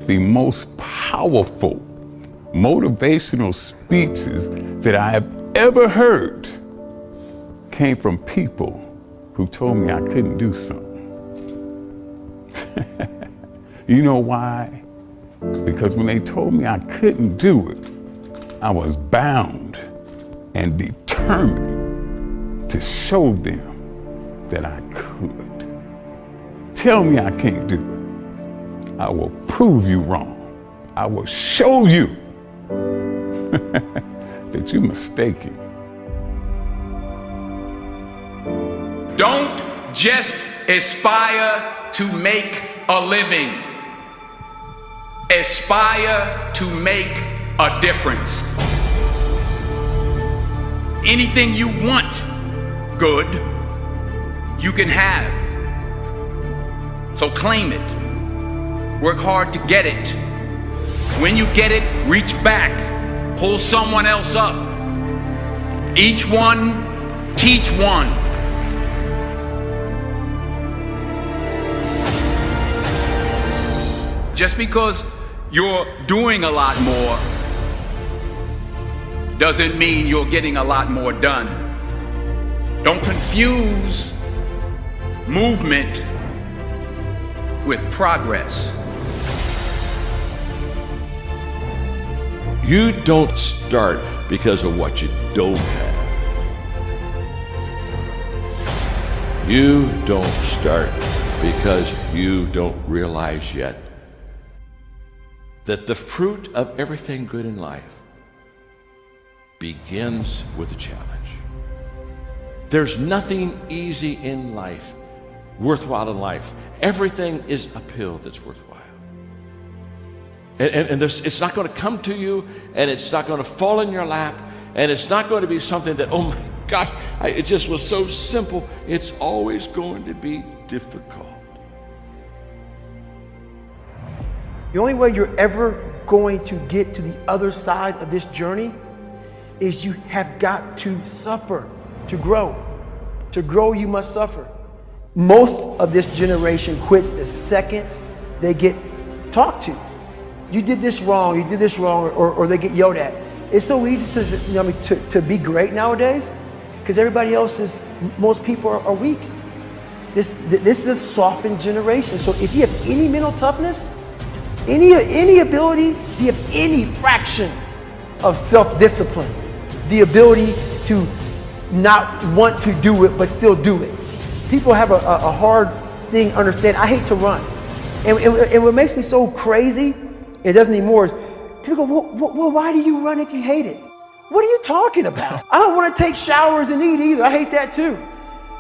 The most powerful motivational speeches that I have ever heard came from people who told me I couldn't do something. You know why? Because when they told me I couldn't do it, I was bound and determined to show them that I could. Tell me I can't do it. I will prove you wrong. I will show you that you're mistaken. Don't just aspire to make a living. Aspire to make a difference. Anything you want good, you can have. So claim it. Work hard to get it. When you get it, reach back. Pull someone else up. Each one, teach one. Just because you're doing a lot more doesn't mean you're getting a lot more done. Don't confuse movement with progress. You don't start because of what you don't have. You don't start because you don't realize yet that the fruit of everything good in life begins with a challenge. There's nothing easy in life, worthwhile in life. Everything is uphill that's worthwhile. And it's not going to come to you, and it's not going to fall in your lap, and it's not going to be something that, oh my gosh, it just was so simple. It's always going to be difficult. The only way you're ever going to get to the other side of this journey is you have got to suffer to grow. To grow, you must suffer. Most of this generation quits the second they get talked to. You did this wrong, or they get yelled at. It's so easy to be great nowadays because everybody else is, most people are weak. This is a softened generation. So if you have any mental toughness, any ability, if you have any fraction of self-discipline, the ability to not want to do it but still do it. People have a hard thing understand. I hate to run. And what makes me so crazy, it doesn't anymore, is people go, well, why do you run if you hate it? What are you talking about? I don't want to take showers and eat either. I hate that too.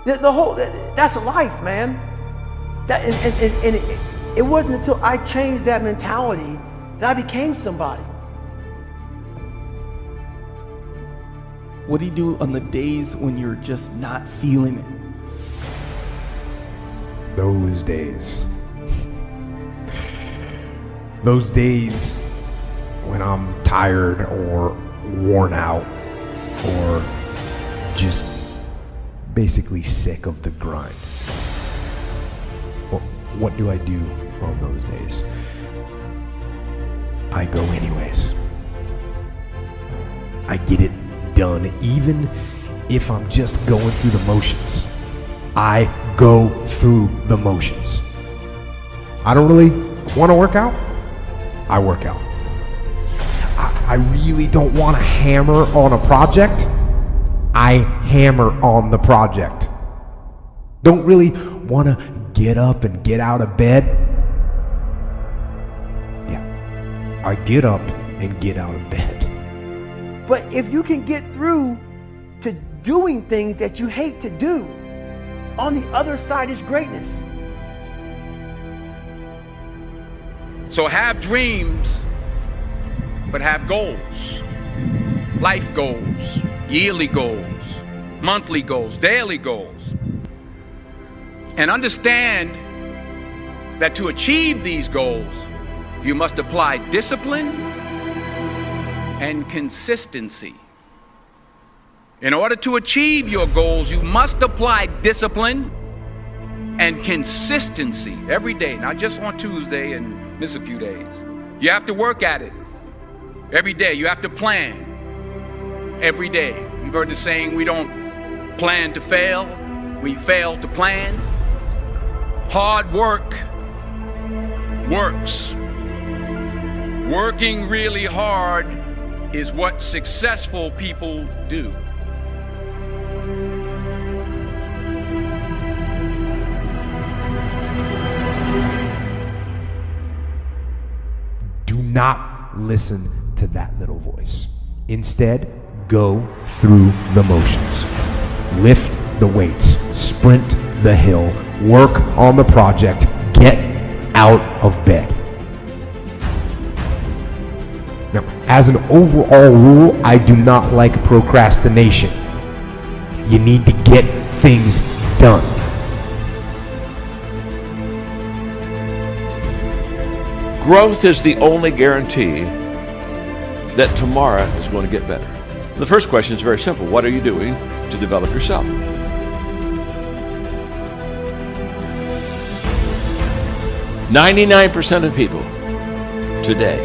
That's life, man. It wasn't until I changed that mentality that I became somebody. What do you do on the days when you're just not feeling it? Those days. Those days when I'm tired or worn out or just basically sick of the grind. What do I do on those days? I go anyways. I get it done, even if I'm just going through the motions. I go through the motions. I don't really want to work out. I work out. I really don't want to hammer on a project. I hammer on the project. Don't really want to get up and get out of bed. Yeah, I get up and get out of bed. But if you can get through to doing things that you hate to do, on the other side is greatness. So have dreams, but have goals. Life goals, yearly goals, monthly goals, daily goals. And understand that to achieve these goals, you must apply discipline and consistency. In order to achieve your goals, you must apply discipline and consistency every day, not just on Tuesday and miss a few days. You have to work at it every day. You have to plan every day. You've heard the saying, we don't plan to fail, we fail to plan. Hard work works. Working really hard is what successful people do. Do not listen to that little voice. Instead, go through the motions. Lift the weights, sprint the hill, work on the project, get out of bed. Now, as an overall rule, I do not like procrastination. You need to get things done. Growth is the only guarantee that tomorrow is going to get better. The first question is very simple. What are you doing to develop yourself? %99 of people today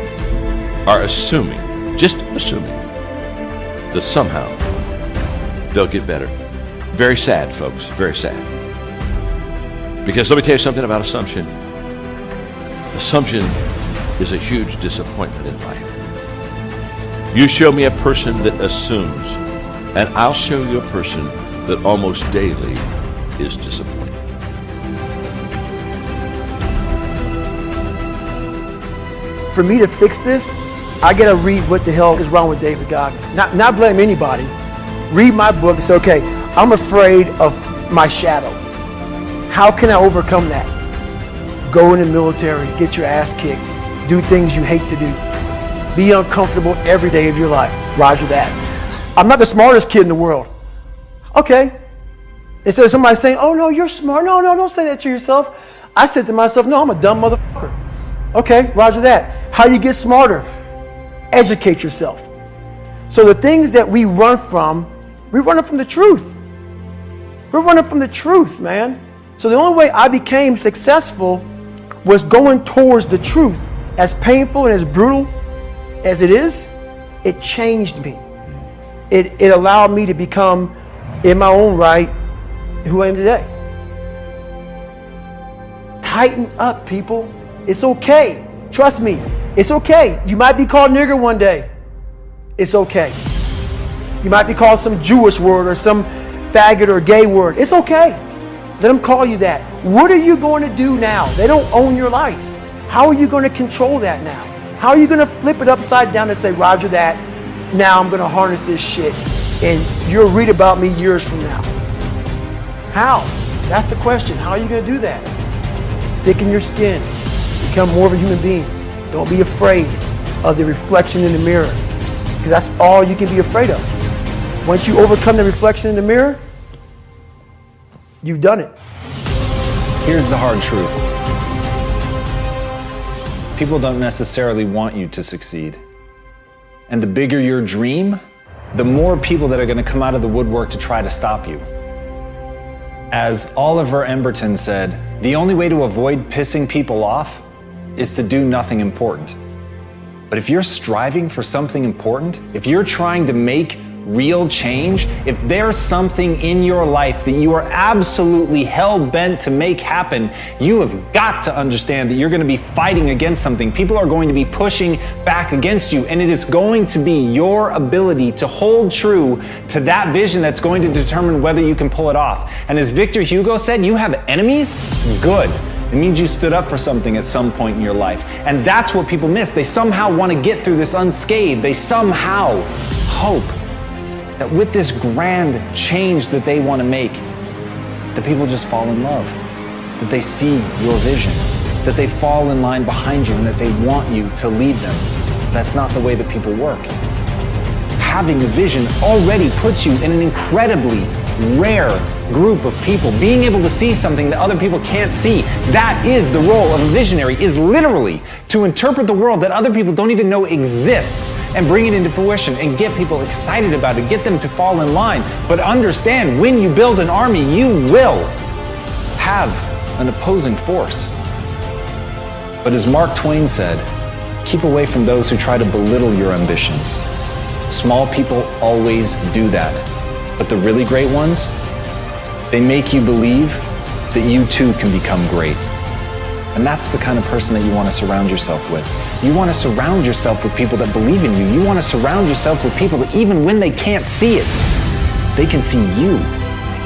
are assuming, just assuming, that somehow they'll get better. Very sad, folks, very sad. Because let me tell you something about assumption. Assumption is a huge disappointment in life. You show me a person that assumes, and I'll show you a person that almost daily is disappointed. For me to fix this, I gotta read what the hell is wrong with David Goggins. Not blame anybody. Read my book and say, okay, I'm afraid of my shadow. How can I overcome that? Go in the military, get your ass kicked, do things you hate to do. Be uncomfortable every day of your life. Roger that. I'm not the smartest kid in the world. Okay. Instead of somebody saying, oh no, you're smart. No, don't say that to yourself. I said to myself, no, I'm a dumb motherfucker. Okay, roger that. How you get smarter? Educate yourself. So the things that we run from the truth. We're running from the truth, man. So the only way I became successful was going towards the truth. As painful and as brutal as it is, it changed me. It allowed me to become, in my own right, who I am today. Tighten up, people. It's okay. Trust me, it's okay. You might be called nigger one day. It's okay. You might be called some Jewish word or some faggot or gay word. It's okay. Let them call you that. What are you going to do now? They don't own your life. How are you going to control that now? How are you going to flip it upside down and say, Roger that, now I'm going to harness this shit and you'll read about me years from now? How? That's the question. How are you going to do that? Thicken your skin. Become more of a human being. Don't be afraid of the reflection in the mirror, because that's all you can be afraid of. Once you overcome the reflection in the mirror, you've done it. Here's the hard truth. People don't necessarily want you to succeed. And the bigger your dream, the more people that are going to come out of the woodwork to try to stop you. As Oliver Emberton said, the only way to avoid pissing people off is to do nothing important. But if you're striving for something important, if you're trying to make real change, if there's something in your life that you are absolutely hell-bent to make happen, you have got to understand that you're going to be fighting against something. People are going to be pushing back against you, and it is going to be your ability to hold true to that vision that's going to determine whether you can pull it off. And as Victor Hugo said, you have enemies? Good. It means you stood up for something at some point in your life. And that's what people miss. They somehow want to get through this unscathed. They somehow hope that with this grand change that they want to make, that people just fall in love, that they see your vision, that they fall in line behind you and that they want you to lead them. That's not the way that people work. Having a vision already puts you in an incredibly rare group of people. Being able to see something that other people can't see, that is the role of a visionary, is literally to interpret the world that other people don't even know exists and bring it into fruition and get people excited about it, get them to fall in line. But understand, when you build an army, you will have an opposing force. But as Mark Twain said, Keep away from those who try to belittle your ambitions. Small people always do that. But the really great ones, they make you believe that you too can become great. And that's the kind of person that you want to surround yourself with. You want to surround yourself with people that believe in you. You want to surround yourself with people that even when they can't see it, they can see you.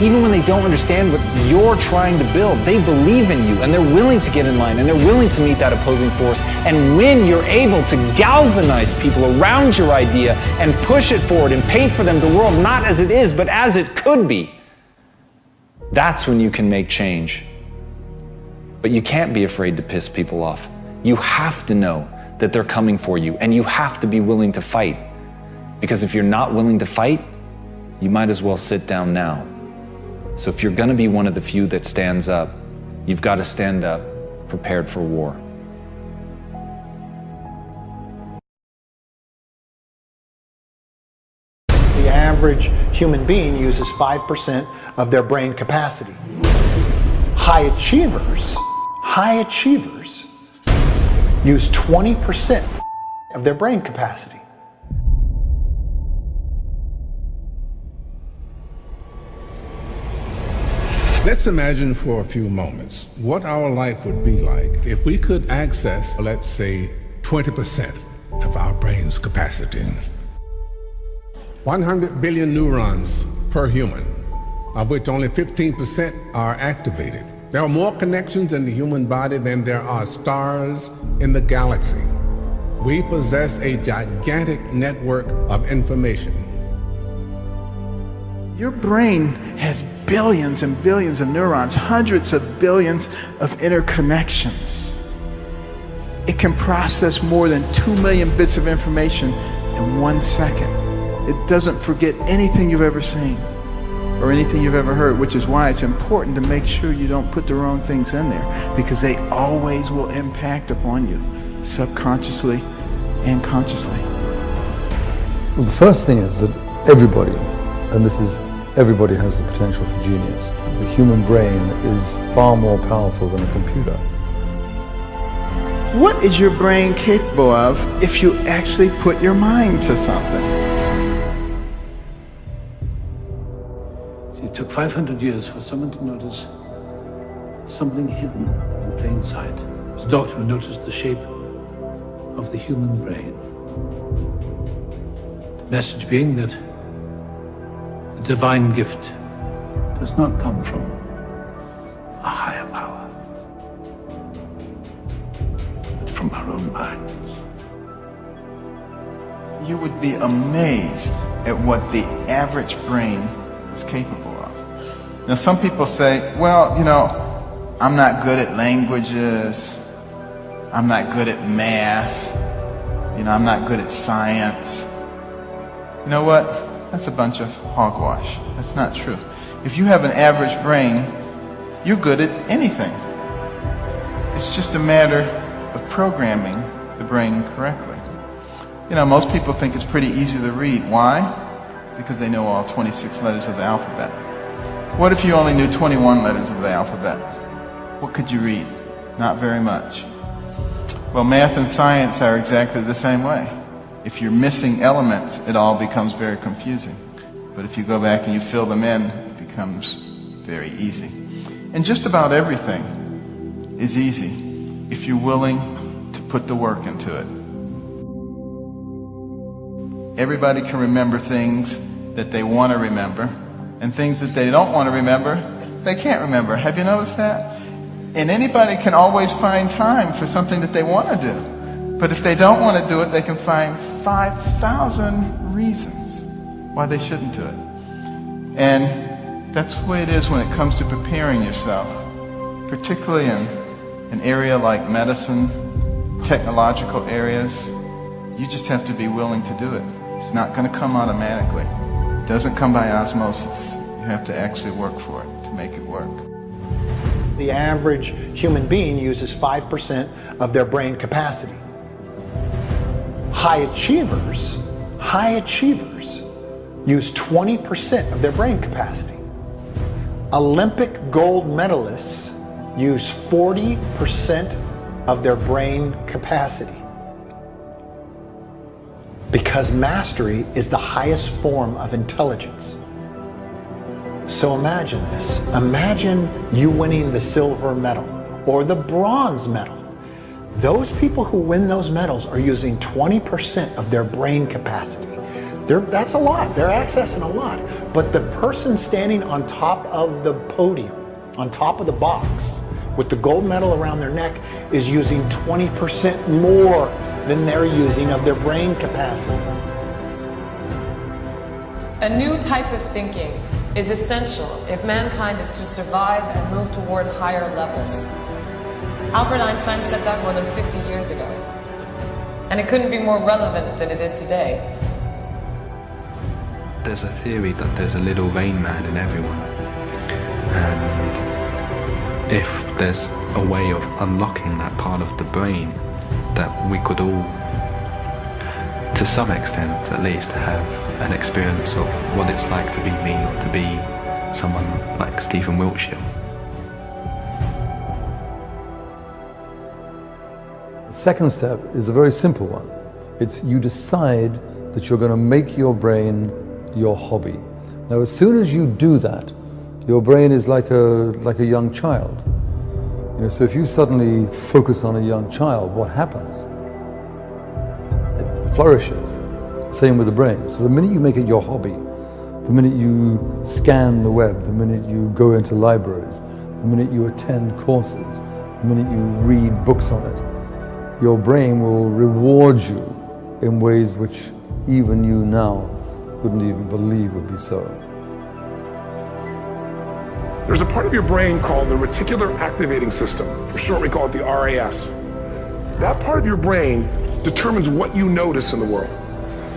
Even when they don't understand what you're trying to build, they believe in you and they're willing to get in line and they're willing to meet that opposing force. And when you're able to galvanize people around your idea and push it forward and paint for them the world not as it is, but as it could be, that's when you can make change. But you can't be afraid to piss people off. You have to know that they're coming for you, and you have to be willing to fight. Because if you're not willing to fight, you might as well sit down now. So if you're gonna be one of the few that stands up, you've got to stand up prepared for war. The average human being uses 5% of their brain capacity. High achievers use 20% of their brain capacity. Let's imagine for a few moments what our life would be like if we could access, let's say, 20% of our brain's capacity. 100 billion neurons per human, of which only 15% are activated. There are more connections in the human body than there are stars in the galaxy. We possess a gigantic network of information. Your brain has billions and billions of neurons, hundreds of billions of interconnections. It can process more than 2 million bits of information in 1 second. It doesn't forget anything you've ever seen or anything you've ever heard, which is why it's important to make sure you don't put the wrong things in there, because they always will impact upon you, subconsciously and consciously. Well, the first thing is that everybody, and this is everybody, has the potential for genius. The human brain is far more powerful than a computer. What is your brain capable of if you actually put your mind to something? It took 500 years for someone to notice something hidden in plain sight. It was a doctor who noticed the shape of the human brain. The message being that the divine gift does not come from a higher power, but from our own minds. You would be amazed at what the average brain is capable of. Now, some people say, well, you know, I'm not good at languages, I'm not good at math, you know, I'm not good at science. You know what? That's a bunch of hogwash. That's not true. If you have an average brain, you're good at anything. It's just a matter of programming the brain correctly. You know, most people think it's pretty easy to read. Why? Because they know all 26 letters of the alphabet. What if you only knew 21 letters of the alphabet? What could you read? Not very much. Well, math and science are exactly the same way. If you're missing elements, it all becomes very confusing. But if you go back and you fill them in, it becomes very easy. And just about everything is easy if you're willing to put the work into it. Everybody can remember things that they want to remember, and things that they don't want to remember, they can't remember. Have you noticed that? And anybody can always find time for something that they want to do. But if they don't want to do it, they can find 5,000 reasons why they shouldn't do it. And that's the way it is when it comes to preparing yourself, particularly in an area like medicine, technological areas. You just have to be willing to do it. It's not going to come automatically. It doesn't come by osmosis. You have to actually work for it to make it work. The average human being uses 5% of their brain capacity. High achievers use 20% of their brain capacity. Olympic gold medalists use 40% of their brain capacity. because mastery is the highest form of intelligence. So imagine this. Imagine you winning the silver medal or the bronze medal. Those people who win those medals are using 20% of their brain capacity. That's a lot. They're accessing a lot. But the person standing on top of the podium, on top of the box, with the gold medal around their neck, is using 20% more than they're using of their brain capacity. A new type of thinking is essential if mankind is to survive and move toward higher levels. Albert Einstein said that more than 50 years ago. And it couldn't be more relevant than it is today. There's a theory that there's a little Rain Man in everyone. And if there's a way of unlocking that part of the brain, that we could all, to some extent at least, have an experience of what it's like to be me or to be someone like Stephen Wiltshire. The second step is a very simple one. It's you decide that you're going to make your brain your hobby. Now, as soon as you do that, your brain is like a young child. So if you suddenly focus on a young child, what happens? It flourishes. Same with the brain. So the minute you make it your hobby, the minute you scan the web, the minute you go into libraries, the minute you attend courses, the minute you read books on it, your brain will reward you in ways which even you now wouldn't even believe would be so. There's a part of your brain called the reticular activating system. For short, we call it the RAS. That part of your brain determines what you notice in the world.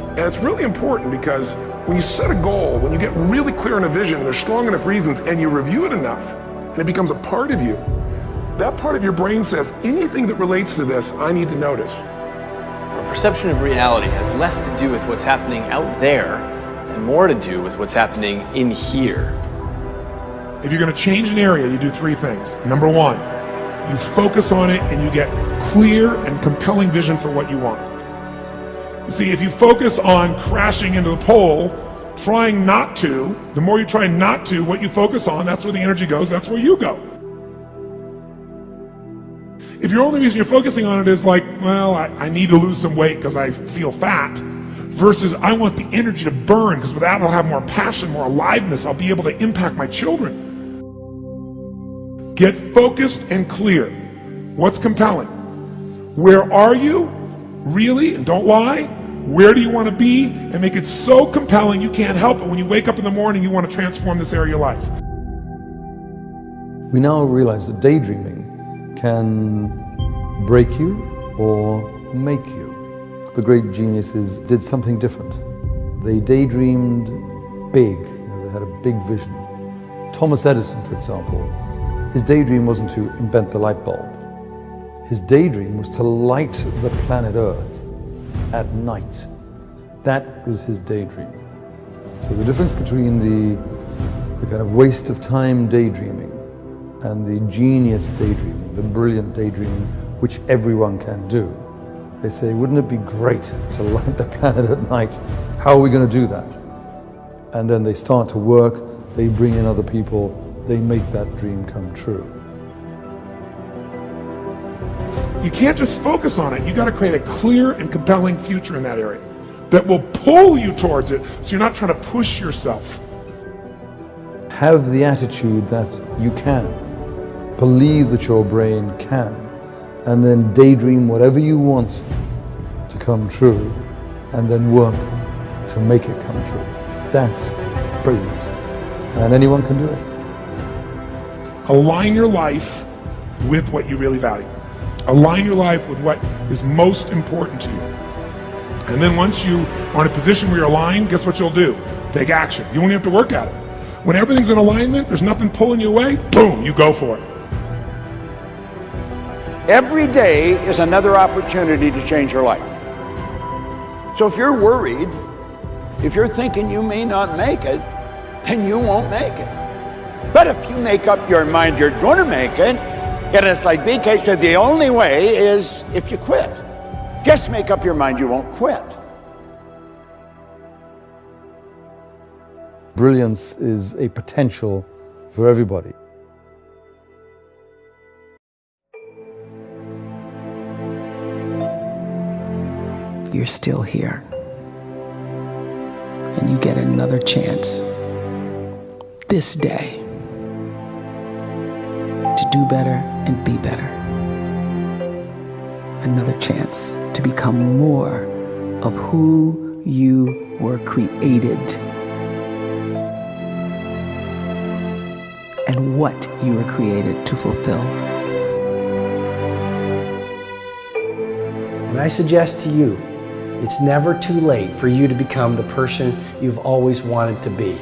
And it's really important because when you set a goal, when you get really clear on a vision, there's strong enough reasons, and you review it enough, and it becomes a part of you, that part of your brain says, anything that relates to this, I need to notice. Our perception of reality has less to do with what's happening out there and more to do with what's happening in here. If you're going to change an area, you do three things. Number one, you focus on it and you get clear and compelling vision for what you want. You see, if you focus on crashing into the pole, trying not to, the more you try not to, what you focus on, that's where the energy goes, that's where you go. If your only reason you're focusing on it is like, well, I need to lose some weight because I feel fat, versus I want the energy to burn because with that I'll have more passion, more aliveness, I'll be able to impact my children. Get focused and clear. What's compelling? Where are you? Really? And don't lie. Where do you want to be? And make it so compelling you can't help it. When you wake up in the morning, you want to transform this area of your life. We now realize that daydreaming can break you or make you. The great geniuses did something different. They daydreamed big. They had a big vision. Thomas Edison, for example, his daydream wasn't to invent the light bulb. His daydream was to light the planet Earth at night. That was his daydream. So the difference between the kind of waste of time daydreaming and the genius daydreaming, the brilliant daydreaming, which everyone can do. They say, wouldn't it be great to light the planet at night? How are we going to do that? And then they start to work, they bring in other people, they make that dream come true. You can't just focus on it. You got to create a clear and compelling future in that area that will pull you towards it, so you're not trying to push yourself. Have the attitude that you can. Believe that your brain can. And then daydream whatever you want to come true, and then work to make it come true. That's brilliance. And anyone can do it. Align your life with what you really value. Align your life with what is most important to you. And then once you are in a position where you're aligned, guess what you'll do? Take action. You won't even have to work at it. When everything's in alignment, there's nothing pulling you away, boom, you go for it. Every day is another opportunity to change your life. So if you're worried, if you're thinking you may not make it, then you won't make it. But if you make up your mind you're going to make it, and it's like BK said, the only way is if you quit. Just make up your mind you won't quit. Brilliance is a potential for everybody. You're still here. And you get another chance this day to do better and be better. Another chance to become more of who you were created and what you were created to fulfill. And I suggest to you, it's never too late for you to become the person you've always wanted to be.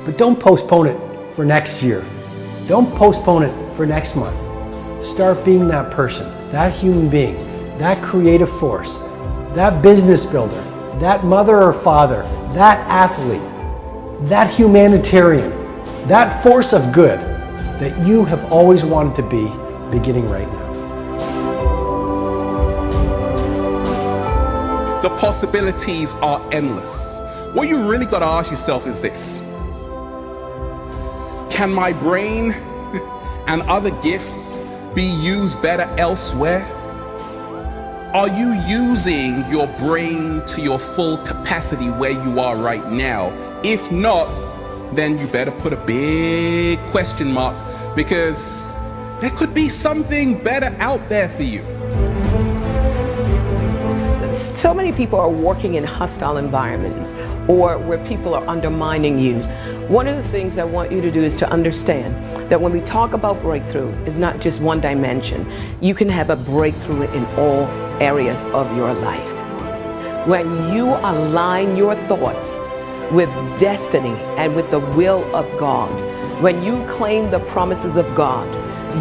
But don't postpone it for next year. Don't postpone it for next month. Start being that person, that human being, that creative force, that business builder, that mother or father, that athlete, that humanitarian, that force of good that you have always wanted to be, beginning right now. The possibilities are endless. What you really got to ask yourself is this: can my brain and other gifts be used better elsewhere? Are you using your brain to your full capacity where you are right now? If not, then you better put a big question mark, because there could be something better out there for you. So many people are working in hostile environments or where people are undermining you. One of the things I want you to do is to understand that when we talk about breakthrough, it's not just one dimension. You can have a breakthrough in all areas of your life. When you align your thoughts with destiny and with the will of God, when you claim the promises of God,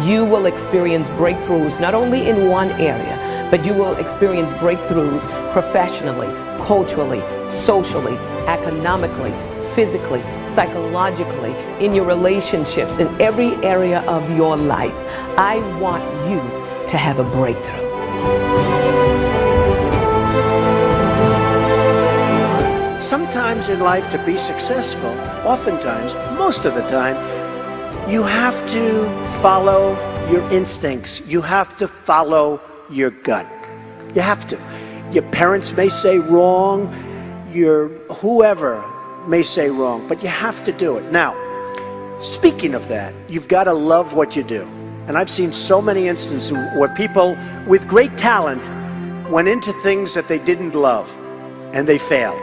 you will experience breakthroughs not only in one area, but you will experience breakthroughs professionally, culturally, socially, economically, physically, psychologically, in your relationships, in every area of your life. I want you to have a breakthrough. Sometimes in life, to be successful, oftentimes, most of the time, you have to follow your instincts. You have to follow your gut. You have to. Your parents may say wrong, your whoever may say wrong, but you have to do it. Now, speaking of that, you've got to love what you do. And I've seen so many instances where people with great talent went into things that they didn't love, and they failed.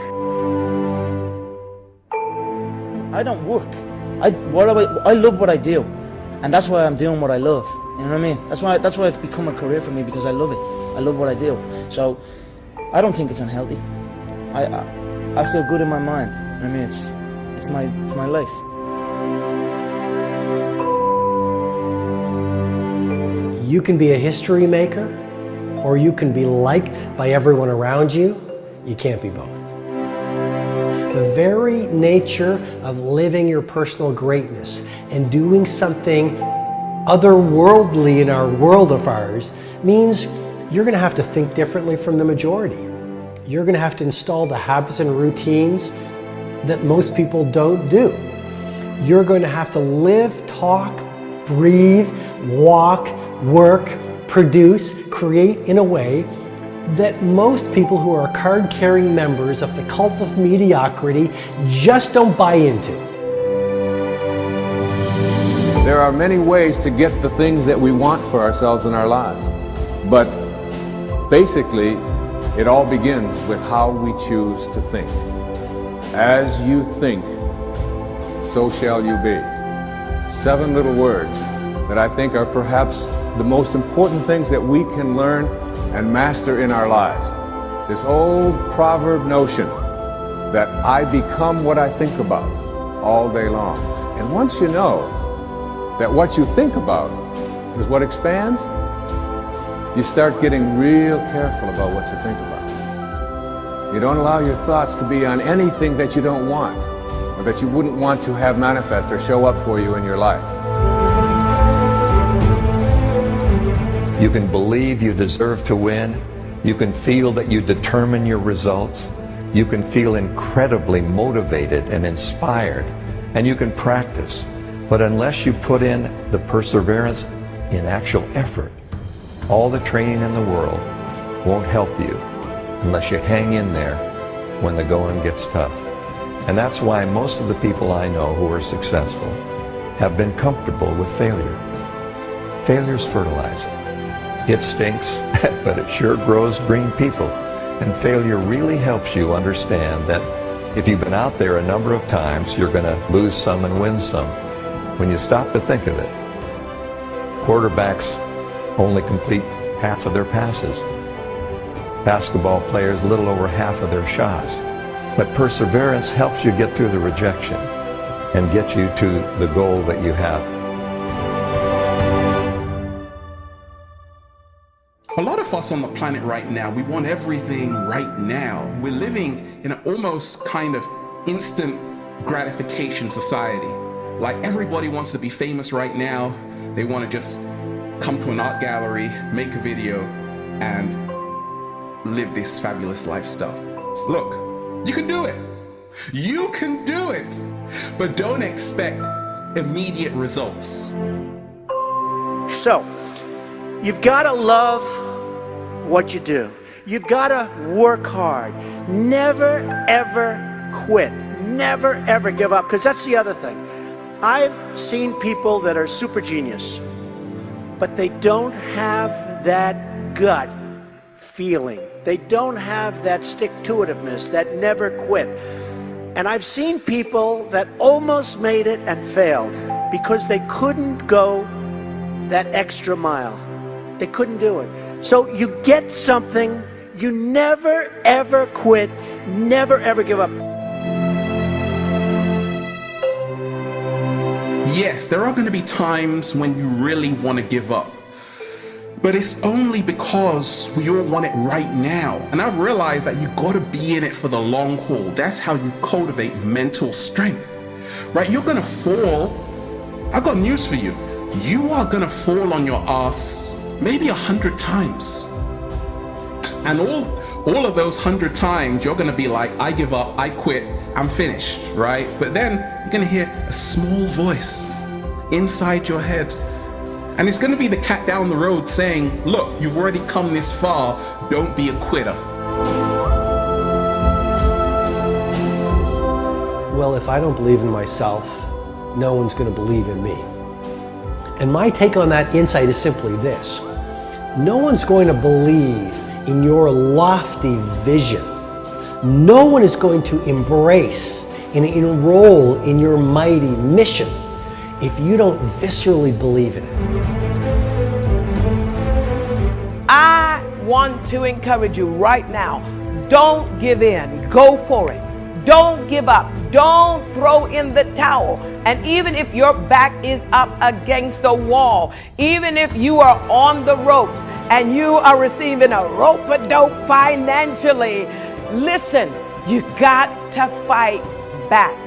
I don't work. I love what I do, and that's why I'm doing what I love. You know what I mean? That's why it's become a career for me, because I love it. I love what I do. So I don't think it's unhealthy. I feel good in my mind. You know what I mean? It's my life. You can be a history maker, or you can be liked by everyone around you. You can't be both. The very nature of living your personal greatness and doing something otherworldly in our world of ours means you're going to have to think differently from the majority. You're going to have to install the habits and routines that most people don't do. You're going to have to live, talk, breathe, walk, work, produce, create in a way that most people who are card-carrying members of the cult of mediocrity just don't buy into. There are many ways to get the things that we want for ourselves in our lives. But basically, it all begins with how we choose to think. As you think, so shall you be. 7 little words that I think are perhaps the most important things that we can learn and master in our lives. This old proverb notion that I become what I think about all day long. And once you know that what you think about is what expands, you start getting real careful about what you think about. You don't allow your thoughts to be on anything that you don't want, or that you wouldn't want to have manifest or show up for you in your life. You can believe you deserve to win. You can feel that you determine your results. You can feel incredibly motivated and inspired, and you can practice. But unless you put in the perseverance in actual effort, all the training in the world won't help you unless you hang in there when the going gets tough. And that's why most of the people I know who are successful have been comfortable with failure. Failure's fertilizer. It stinks, but it sure grows green people. And failure really helps you understand that if you've been out there a number of times, you're going to lose some and win some. When you stop to think of it, quarterbacks only complete half of their passes. Basketball players, a little over half of their shots. But perseverance helps you get through the rejection and get you to the goal that you have. A lot of us on the planet right now, we want everything right now. We're living in an almost kind of instant gratification society. Like everybody wants to be famous right now. They want to just come to an art gallery, make a video, and live this fabulous lifestyle. Look, you can do it. You can do it. But don't expect immediate results. So, you've got to love what you do. You've got to work hard. Never, ever quit. Never, ever give up, because that's the other thing. I've seen people that are super genius, but they don't have that gut feeling. They don't have that stick-to-itiveness, that never quit. And I've seen people that almost made it and failed because they couldn't go that extra mile. They couldn't do it. So you get something, you never ever quit, never ever give up. Yes, there are going to be times when you really want to give up. But it's only because we all want it right now. And I've realized that you got to be in it for the long haul. That's how you cultivate mental strength, right? You're going to fall. I've got news for you. You are going to fall on your ass maybe 100 times. And all of those 100 times, you're going to be like, I give up, I quit, I'm finished, right? But then you're going to hear a small voice inside your head. And it's going to be the cat down the road saying, look, you've already come this far, don't be a quitter. Well, if I don't believe in myself, no one's going to believe in me. And my take on that insight is simply this. No one's going to believe in your lofty vision. No one is going to embrace and enroll in your mighty mission if you don't viscerally believe in it. I want to encourage you right now. Don't give in. Go for it. Don't give up. Don't throw in the towel. And even if your back is up against the wall, even if you are on the ropes and you are receiving a rope-a-dope financially, listen, you got to fight back.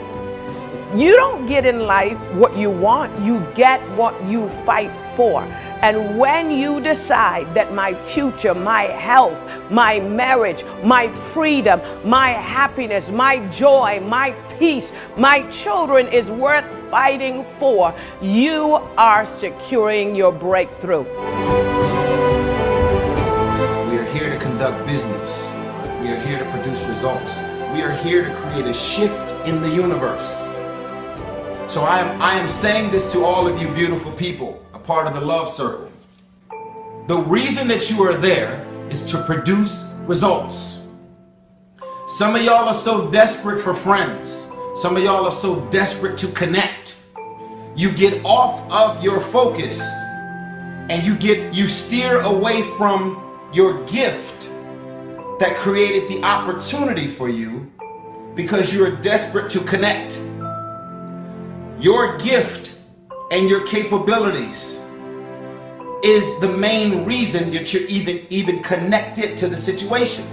You don't get in life what you want, you get what you fight for. And when you decide that my future, my health, my marriage, my freedom, my happiness, my joy, my peace, my children is worth fighting for, you are securing your breakthrough. We are here to conduct business. We are here to produce results. We are here to create a shift in the universe. So I am saying this to all of you beautiful people, a part of the love circle. The reason that you are there is to produce results. Some of y'all are so desperate for friends. Some of y'all are so desperate to connect. You get off of your focus and you steer away from your gift that created the opportunity for you because you're desperate to connect. Your gift and your capabilities is the main reason that you're even connected to the situation.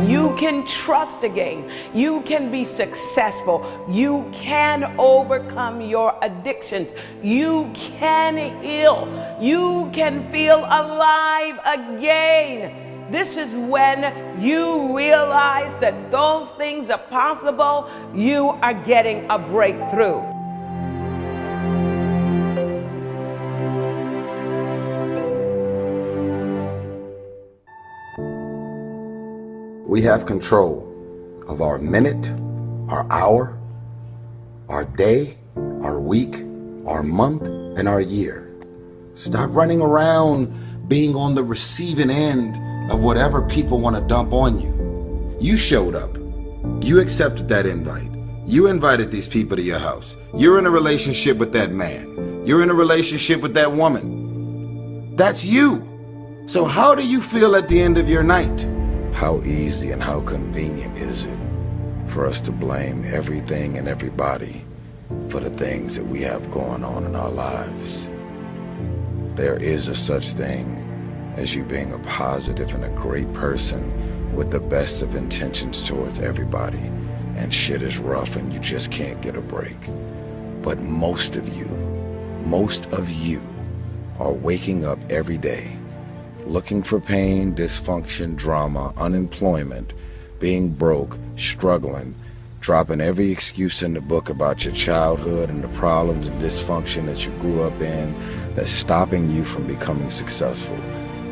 You can trust again. You can be successful. You can overcome your addictions. You can heal. You can feel alive again. This is when you realize that those things are possible. You are getting a breakthrough. We have control of our minute, our hour, our day, our week, our month, and our year. Stop running around being on the receiving end of whatever people want to dump on you. You showed up. You accepted that invite. You invited these people to your house. You're in a relationship with that man. You're in a relationship with that woman. That's you. So how do you feel at the end of your night? How easy and how convenient is it for us to blame everything and everybody for the things that we have going on in our lives? There is a such thing as you being a positive and a great person with the best of intentions towards everybody, and shit is rough and you just can't get a break. But most of you are waking up every day looking for pain, dysfunction, drama, unemployment, being broke, struggling, dropping every excuse in the book about your childhood and the problems and dysfunction that you grew up in that's stopping you from becoming successful.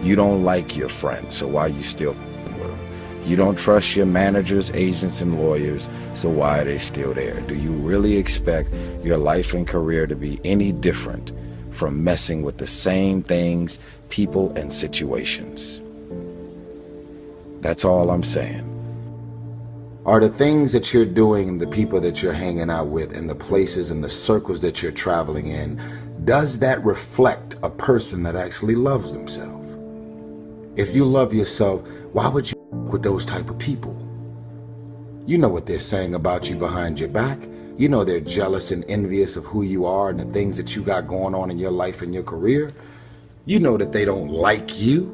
You don't like your friends, so why are you still with them? You don't trust your managers, agents, and lawyers, so why are they still there? Do you really expect your life and career to be any different from messing with the same things, people, and situations? That's all I'm saying. Are the things that you're doing, the people that you're hanging out with, and the places and the circles that you're traveling in, does that reflect a person that actually loves themselves? If you love yourself, why would you with those type of people? You know what they're saying about you behind your back. You know they're jealous and envious of who you are and the things that you got going on in your life and your career. You know that they don't like you.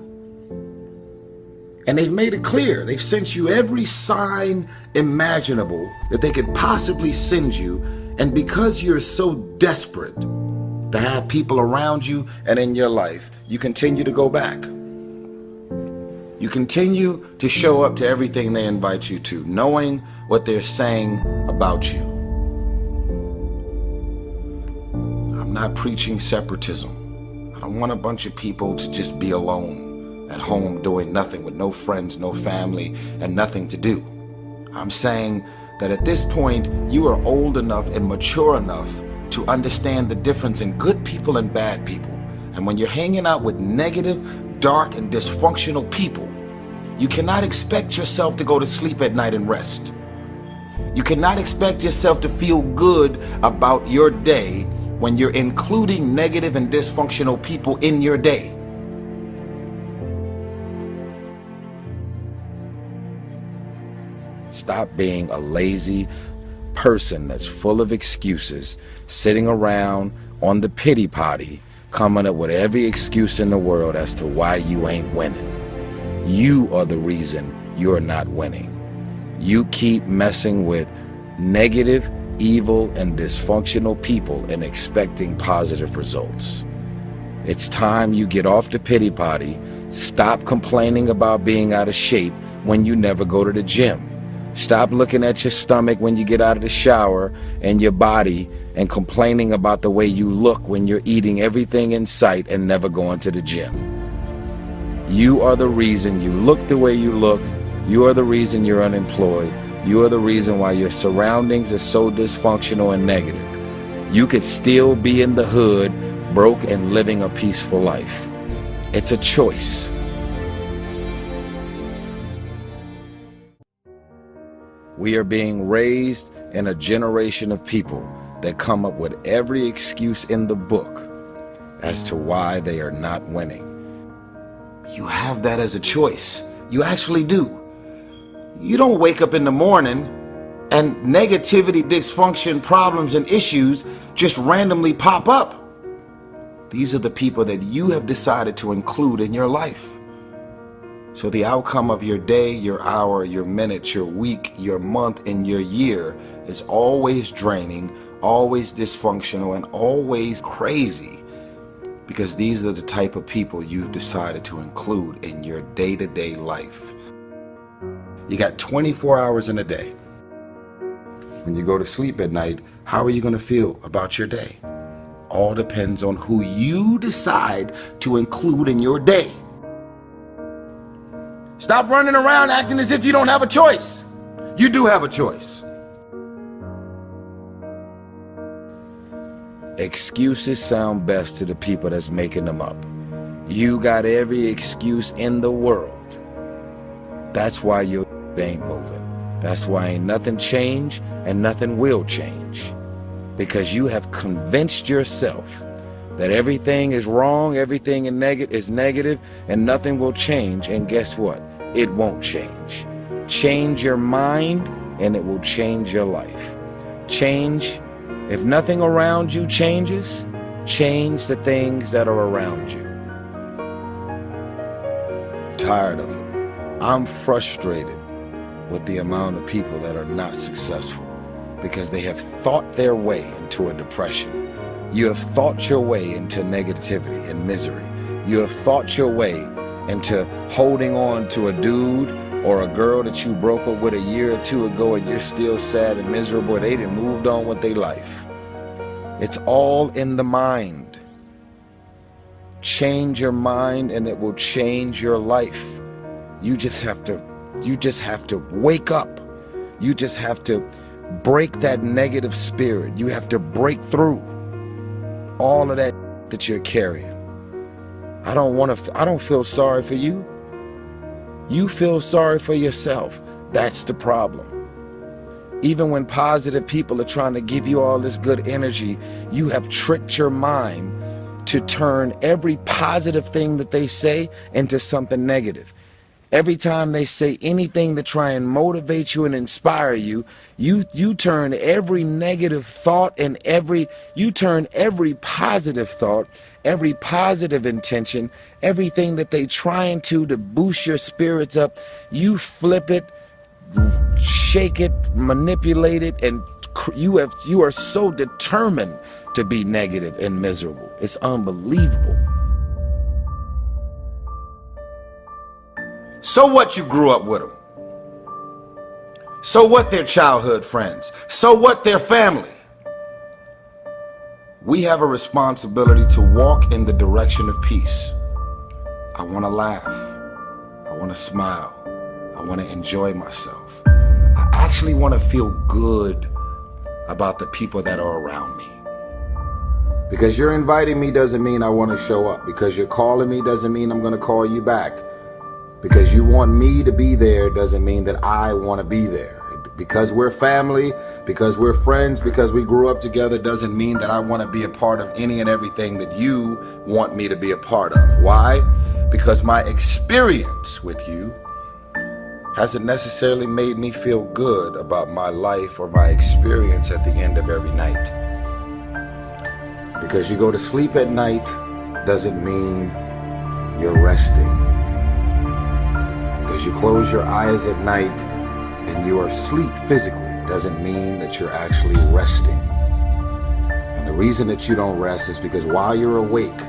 And they've made it clear. They've sent you every sign imaginable that they could possibly send you. And because you're so desperate to have people around you and in your life, you continue to go back. You continue to show up to everything they invite you to, knowing what they're saying about you. I'm not preaching separatism. I don't want a bunch of people to just be alone at home doing nothing with no friends, no family, and nothing to do. I'm saying that at this point, you are old enough and mature enough to understand the difference in good people and bad people. And when you're hanging out with negative, dark, and dysfunctional people, you cannot expect yourself to go to sleep at night and rest. You cannot expect yourself to feel good about your day when you're including negative and dysfunctional people in your day. Stop being a lazy person that's full of excuses, sitting around on the pity potty, coming up with every excuse in the world as to why you ain't winning. You are the reason you're not winning. You keep messing with negative, evil, and dysfunctional people and expecting positive results. It's time you get off the pity potty, stop complaining about being out of shape when you never go to the gym. Stop looking at your stomach when you get out of the shower and your body and complaining about the way you look when you're eating everything in sight and never going to the gym. You are the reason you look the way you look. You are the reason you're unemployed. You are the reason why your surroundings are so dysfunctional and negative. You could still be in the hood, broke and living a peaceful life. It's a choice. We are being raised in a generation of people that come up with every excuse in the book as to why they are not winning. You have that as a choice. You actually do. You don't wake up in the morning and negativity, dysfunction, problems, and issues just randomly pop up. These are the people that you have decided to include in your life. So the outcome of your day, your hour, your minute, your week, your month, and your year is always draining, always dysfunctional, and always crazy. because these are the type of people you've decided to include in your day-to-day life. You got 24 hours in a day. When you go to sleep at night, how are you going to feel about your day? All depends on who you decide to include in your day. Stop running around acting as if you don't have a choice. You do have a choice. Excuses sound best to the people that's making them up. You got every excuse in the world. That's why your ain't moving. That's why ain't nothing changed and nothing will change. Because you have convinced yourself that everything is wrong, everything is negative, and nothing will change. And guess what? It won't change. Change your mind and it will change your life. Change. If nothing around you changes, change the things that are around you. I'm tired of it. I'm frustrated with the amount of people that are not successful because they have thought their way into a depression. You have thought your way into negativity and misery. You have thought your way into holding on to a dude or a girl that you broke up with a year or two ago and you're still sad and miserable. They done moved on with their life. It's all in the mind. Change your mind and it will change your life. You just have to wake up. You just have to break that negative spirit. You have to break through all of that you're carrying. I don't feel sorry for you. You feel sorry for yourself. That's the problem. Even when positive people are trying to give you all this good energy, you have tricked your mind to turn every positive thing that they say into something negative. Every time they say anything to try and motivate you and inspire you, you turn every negative thought and you turn every positive thought, every positive intention, everything that they trying to boost your spirits up, you flip it, shake it, manipulate it, and you are so determined to be negative and miserable. It's unbelievable. So what you grew up with them? So what their childhood friends? So what their family? We have a responsibility to walk in the direction of peace. I want to laugh. I want to smile. I want to enjoy myself. I actually want to feel good about the people that are around me. Because you're inviting me doesn't mean I want to show up. Because you're calling me doesn't mean I'm going to call you back. Because you want me to be there doesn't mean that I want to be there. Because we're family, because we're friends, because we grew up together doesn't mean that I want to be a part of any and everything that you want me to be a part of. Why? Because my experience with you hasn't necessarily made me feel good about my life or my experience at the end of every night. Because you go to sleep at night doesn't mean you're resting. Because you close your eyes at night and you are asleep physically doesn't mean that you're actually resting. And the reason that you don't rest is because while you're awake,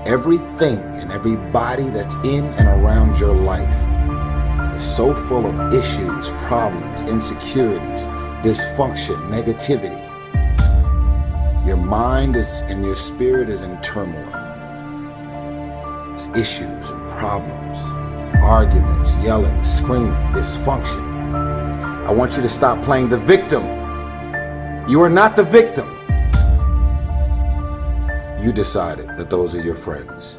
everything and everybody that's in and around your life is so full of issues, problems, insecurities, dysfunction, negativity. Your mind and your spirit is in turmoil. There's issues and problems. Arguments, yelling, screaming, dysfunction. I want you to stop playing the victim. You are not the victim. You decided that those are your friends.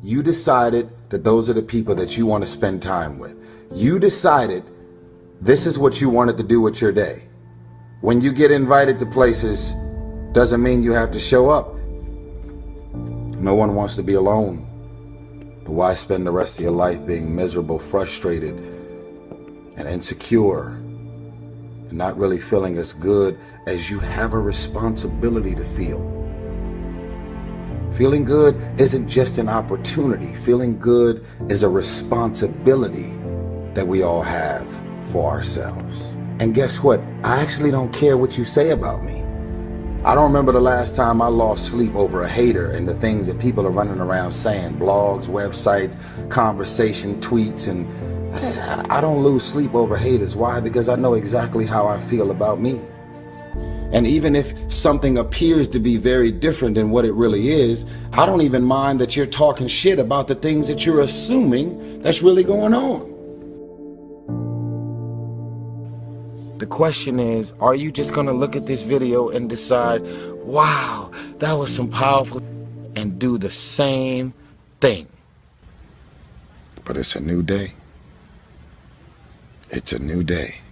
You decided that those are the people that you want to spend time with. You decided this is what you wanted to do with your day. When you get invited to places, doesn't mean you have to show up. No one wants to be alone. But why spend the rest of your life being miserable, frustrated, and insecure, and not really feeling as good as you have a responsibility to feel? Feeling good isn't just an opportunity. Feeling good is a responsibility that we all have for ourselves. And guess what? I actually don't care what you say about me. I don't remember the last time I lost sleep over a hater and the things that people are running around saying, blogs, websites, conversation, tweets, and I don't lose sleep over haters. Why? Because I know exactly how I feel about me. And even if something appears to be very different than what it really is, I don't even mind that you're talking shit about the things that you're assuming that's really going on. The question is, are you just gonna look at this video and decide, wow, that was some powerful, and do the same thing? But it's a new day. It's a new day.